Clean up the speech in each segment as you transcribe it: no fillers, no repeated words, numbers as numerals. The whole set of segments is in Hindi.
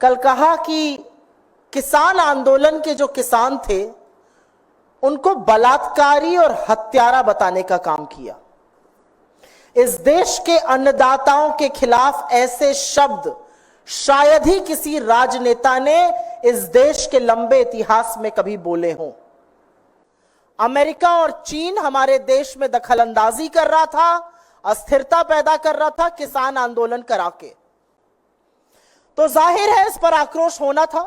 कल कहा कि किसान आंदोलन के जो किसान थे उनको बलात्कारी और हत्यारा बताने का काम किया। इस देश के अन्नदाताओं के खिलाफ ऐसे शब्द शायद ही किसी राजनेता ने इस देश के लंबे इतिहास में कभी बोले हों। अमेरिका और चीन हमारे देश में दखलंदाजी कर रहा था, अस्थिरता पैदा कर रहा था किसान आंदोलन करा के। तो जाहिर है इस पर आक्रोश होना था।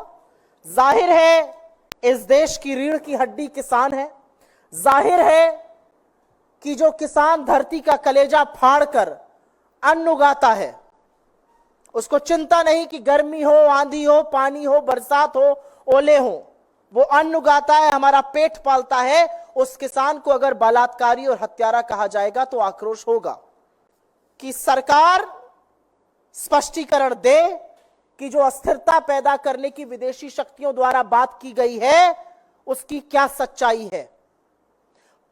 जाहिर है इस देश की रीढ़ की हड्डी किसान है। जाहिर है कि जो किसान धरती का कलेजा फाड़कर अन्न उगाता है, उसको चिंता नहीं कि गर्मी हो, आंधी हो, पानी हो, बरसात हो, ओले हो, वो अन्न उगाता है, हमारा पेट पालता है। उस किसान को अगर बलात्कारी और हत्यारा कहा जाएगा तो आक्रोश होगा। कि सरकार स्पष्टीकरण दे कि जो अस्थिरता पैदा करने की विदेशी शक्तियों द्वारा बात की गई है उसकी क्या सच्चाई है।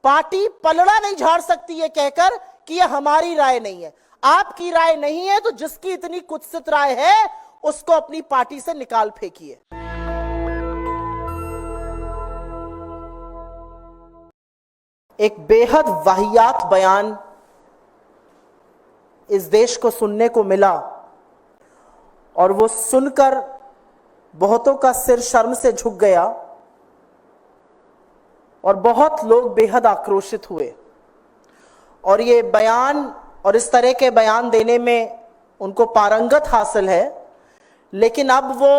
पार्टी पलड़ा नहीं झाड़ सकती है कहकर कि यह हमारी राय नहीं है। आपकी राय नहीं है तो जिसकी इतनी कुत्सित राय है उसको अपनी पार्टी से निकाल फेंकिए। एक बेहद वाहियात बयान इस देश को सुनने को मिला और वो सुनकर बहुतों का सिर शर्म से झुक गया और बहुत लोग बेहद आक्रोशित हुए। और ये बयान और इस तरह के बयान देने में उनको पारंगत हासिल है, लेकिन अब वो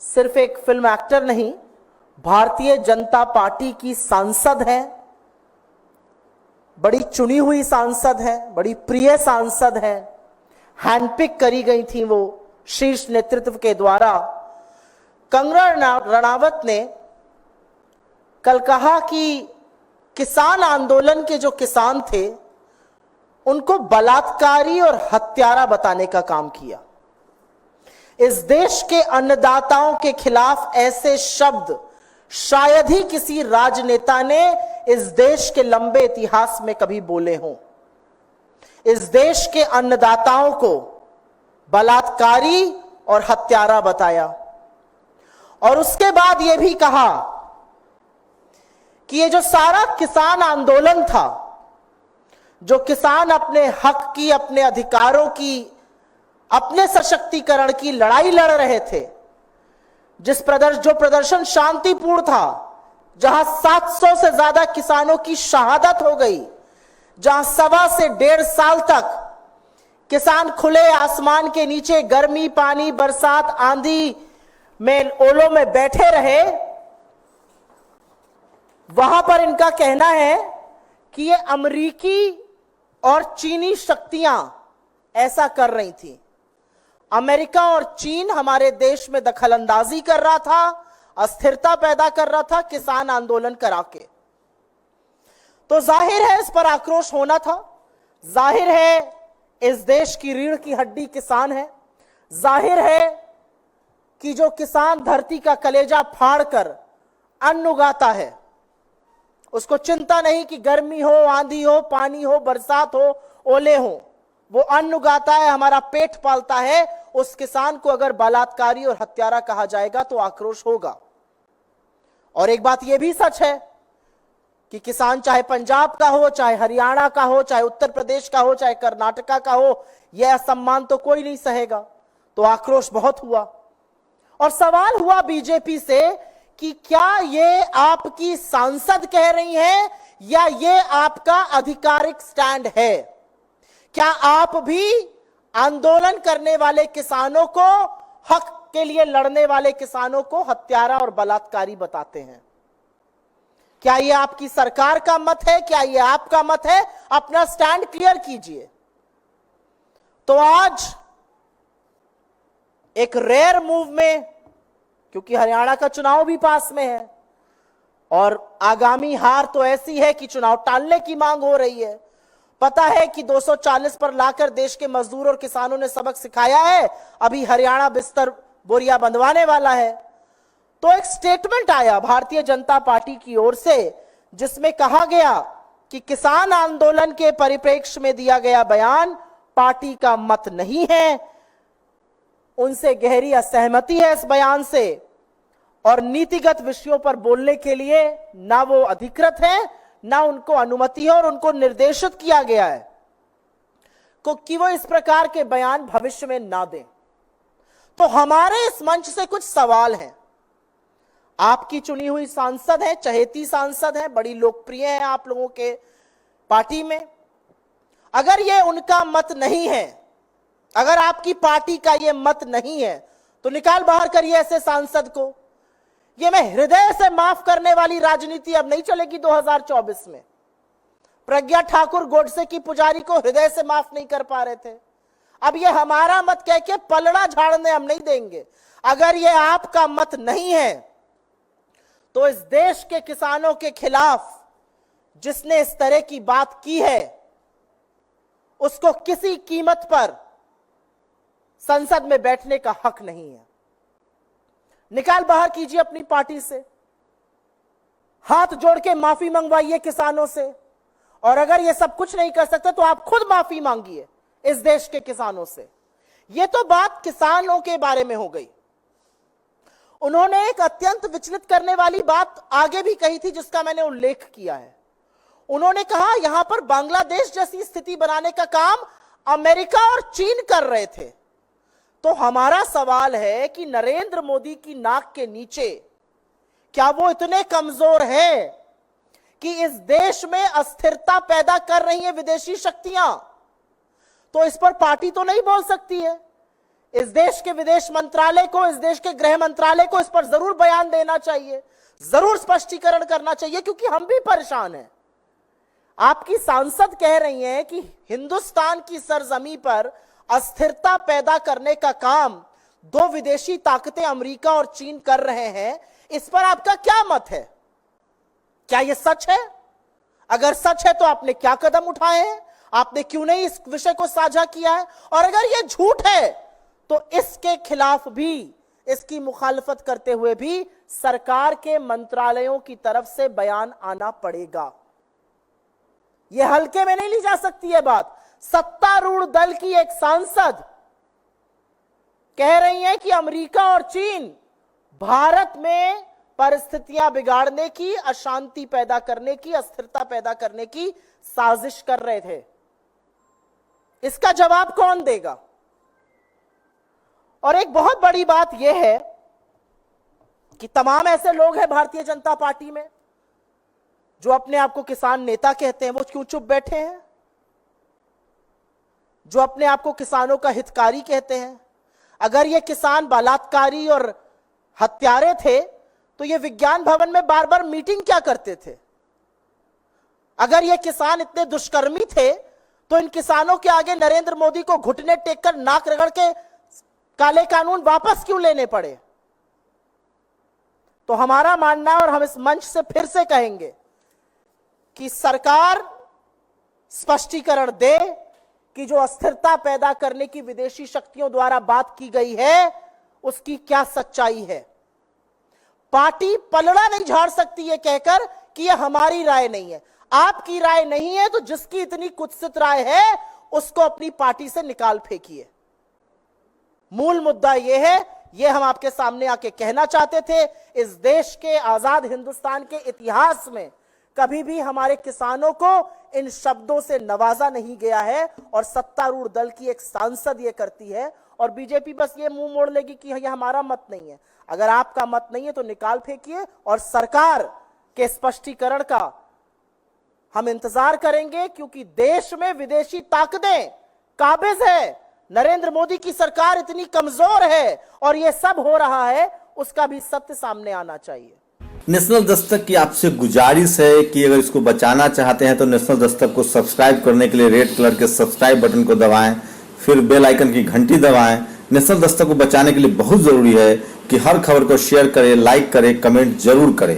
सिर्फ एक फिल्म एक्टर नहीं, भारतीय जनता पार्टी की सांसद हैं, बड़ी चुनी हुई सांसद हैं, बड़ी प्रिय सांसद हैं, हैंडपिक करी गई थी वो शीर्ष नेतृत्व के द्वारा। कंगना रणावत ने कल कहा कि किसान आंदोलन के जो किसान थे उनको बलात्कारी और हत्यारा बताने का काम किया। इस देश के अन्नदाताओं के खिलाफ ऐसे शब्द शायद ही किसी राजनेता ने इस देश के लंबे इतिहास में कभी बोले हों। इस देश के अन्नदाताओं को बलात्कारी और हत्यारा बताया और उसके बाद यह भी कहा कि ये जो सारा किसान आंदोलन था, जो किसान अपने हक की, अपने अधिकारों की, अपने सशक्तिकरण की लड़ाई लड़ रहे थे, जो प्रदर्शन शांतिपूर्ण था, जहां 700 से ज्यादा किसानों की शहादत हो गई, जहां 1.25 से 1.5 साल तक किसान खुले आसमान के नीचे गर्मी, पानी, बरसात, आंधी में, ओलों में बैठे रहे, वहां पर इनका कहना है कि ये अमेरिकी और चीनी शक्तियां ऐसा कर रही थी। अमेरिका और चीन हमारे देश में दखलंदाजी कर रहा था, अस्थिरता पैदा कर रहा था किसान आंदोलन करा के। तो जाहिर है इस पर आक्रोश होना था। जाहिर है इस देश की रीढ़ की हड्डी किसान है। जाहिर है कि जो किसान धरती का कलेजा फाड़कर अन्न उगाता है, उसको चिंता नहीं कि गर्मी हो, आंधी हो, पानी हो, बरसात हो, ओले हो, वो अन्न उगाता है, हमारा पेट पालता है। उस किसान को अगर बलात्कारी और हत्यारा कहा जाएगा तो आक्रोश होगा। और एक बात यह भी सच है कि किसान चाहे पंजाब का हो, चाहे हरियाणा का हो, चाहे उत्तर प्रदेश का हो, चाहे कर्नाटका का हो, यह असम्मान तो कोई नहीं सहेगा। तो आक्रोश बहुत हुआ और सवाल हुआ बीजेपी से कि क्या ये आपकी सांसद कह रही हैं या ये आपका आधिकारिक स्टैंड है? क्या आप भी आंदोलन करने वाले किसानों को, हक के लिए लड़ने वाले किसानों को हत्यारा और बलात्कारी बताते हैं? क्या ये आपकी सरकार का मत है? क्या ये आपका मत है? अपना स्टैंड क्लियर कीजिए। तो आज एक रेयर मूव में, क्योंकि हरियाणा का चुनाव भी पास में है और आगामी हार तो ऐसी है कि चुनाव टालने की मांग हो रही है। पता है कि 240 पर लाकर देश के मजदूर और किसानों ने सबक सिखाया है, अभी हरियाणा बिस्तर बोरिया बंधवाने वाला है। तो एक स्टेटमेंट आया भारतीय जनता पार्टी की ओर से जिसमें कहा गया कि किसान आंदोलन के परिप्रेक्ष्य में दिया गया बयान पार्टी का मत नहीं है, उनसे गहरी असहमति है इस बयान से, और नीतिगत विषयों पर बोलने के लिए ना वो अधिकृत है, ना उनको अनुमति है और उनको निर्देशित किया गया है कि वो इस प्रकार के बयान भविष्य में ना दें। तो हमारे इस मंच से कुछ सवाल हैं। आपकी चुनी हुई सांसद है, चहेती सांसद है, बड़ी लोकप्रिय है आप लोगों के पार्टी में। अगर ये उनका मत नहीं है, अगर आपकी पार्टी का ये मत नहीं है, तो निकाल बाहर करिए ऐसे सांसद को। ये मैं हृदय से माफ करने वाली राजनीति अब नहीं चलेगी 2024 में। प्रज्ञा ठाकुर गोडसे की पुजारी को हृदय से माफ नहीं कर पा रहे थे, अब ये हमारा मत कह के पलड़ा झाड़ने हम नहीं देंगे। अगर ये आपका मत नहीं है तो इस देश के किसानों के खिलाफ जिसने इस तरह की बात की है उसको किसी कीमत पर संसद में बैठने का हक नहीं है। निकाल बाहर कीजिए अपनी पार्टी से, हाथ जोड़ के माफी मंगवाइए किसानों से, और अगर ये सब कुछ नहीं कर सकते तो आप खुद माफी मांगिए इस देश के किसानों से। ये तो बात किसानों के बारे में हो गई। उन्होंने एक अत्यंत विचलित करने वाली बात आगे भी कही थी जिसका मैंने उल्लेख किया है। उन्होंने कहा यहां पर बांग्लादेश जैसी स्थिति बनाने का काम अमेरिका और चीन कर रहे थे। तो हमारा सवाल है कि नरेंद्र मोदी की नाक के नीचे क्या वो इतने कमजोर हैं कि इस देश में अस्थिरता पैदा कर रही है विदेशी शक्तियां? तो इस पर पार्टी तो नहीं बोल सकती है। इस देश के विदेश मंत्रालय को, इस देश के गृह मंत्रालय को इस पर जरूर बयान देना चाहिए, जरूर स्पष्टीकरण करना चाहिए, क्योंकि हम भी परेशान हैं। आपकी सांसद कह रही हैं कि हिंदुस्तान की सरजमी पर अस्थिरता पैदा करने का काम दो विदेशी ताकतें अमेरिका और चीन कर रहे हैं। इस पर आपका क्या मत है? क्या यह सच है? अगर सच है तो आपने क्या कदम उठाए हैं? आपने क्यों नहीं इस विषय को साझा किया है? और अगर यह झूठ है तो इसके खिलाफ भी, इसकी मुखालफत करते हुए भी सरकार के मंत्रालयों की तरफ से बयान आना पड़ेगा। यह हल्के में नहीं ली जा सकती है बात। सत्तारूढ़ दल की एक सांसद कह रही है कि अमेरिका और चीन भारत में परिस्थितियां बिगाड़ने की, अशांति पैदा करने की, अस्थिरता पैदा करने की साजिश कर रहे थे। इसका जवाब कौन देगा? और एक बहुत बड़ी बात यह है कि तमाम ऐसे लोग हैं भारतीय जनता पार्टी में जो अपने आप को किसान नेता कहते हैं, वो क्यों चुप बैठे हैं? जो अपने आप को किसानों का हितकारी कहते हैं, अगर ये किसान बलात्कारी और हत्यारे थे तो ये विज्ञान भवन में बार बार मीटिंग क्या करते थे? अगर ये किसान इतने दुष्कर्मी थे तो इन किसानों के आगे नरेंद्र मोदी को घुटने टेककर नाक रगड़ के काले कानून वापस क्यों लेने पड़े? तो हमारा मानना है, और हम इस मंच से फिर से कहेंगे कि सरकार स्पष्टीकरण दे कि जो अस्थिरता पैदा करने की विदेशी शक्तियों द्वारा बात की गई है उसकी क्या सच्चाई है। पार्टी पलड़ा नहीं झाड़ सकती है कहकर कि यह हमारी राय नहीं है। आपकी राय नहीं है तो जिसकी इतनी कुत्सित राय है उसको अपनी पार्टी से निकाल फेंकिए। मूल मुद्दा यह है, यह हम आपके सामने आके कहना चाहते थे। इस देश के आजाद हिंदुस्तान के इतिहास में कभी भी हमारे किसानों को इन शब्दों से नवाजा नहीं गया है, और सत्तारूढ़ दल की एक सांसद ये करती है, और बीजेपी बस ये मुंह मोड़ लेगी कि यह हमारा मत नहीं है। अगर आपका मत नहीं है तो निकाल फेंकिए, और सरकार के स्पष्टीकरण का हम इंतजार करेंगे, क्योंकि देश में विदेशी ताकतें काबिज है। नरेंद्र मोदी की सरकार इतनी कमजोर है और यह सब हो रहा है, उसका भी सत्य सामने आना चाहिए। नेशनल दस्तक की आपसे गुजारिश है कि अगर इसको बचाना चाहते हैं तो नेशनल दस्तक को सब्सक्राइब करने के लिए रेड कलर के सब्सक्राइब बटन को दबाएं, फिर बेल आइकन की घंटी दबाएं। नेशनल दस्तक को बचाने के लिए बहुत जरूरी है कि हर खबर को शेयर करें, लाइक करें, कमेंट जरूर करें।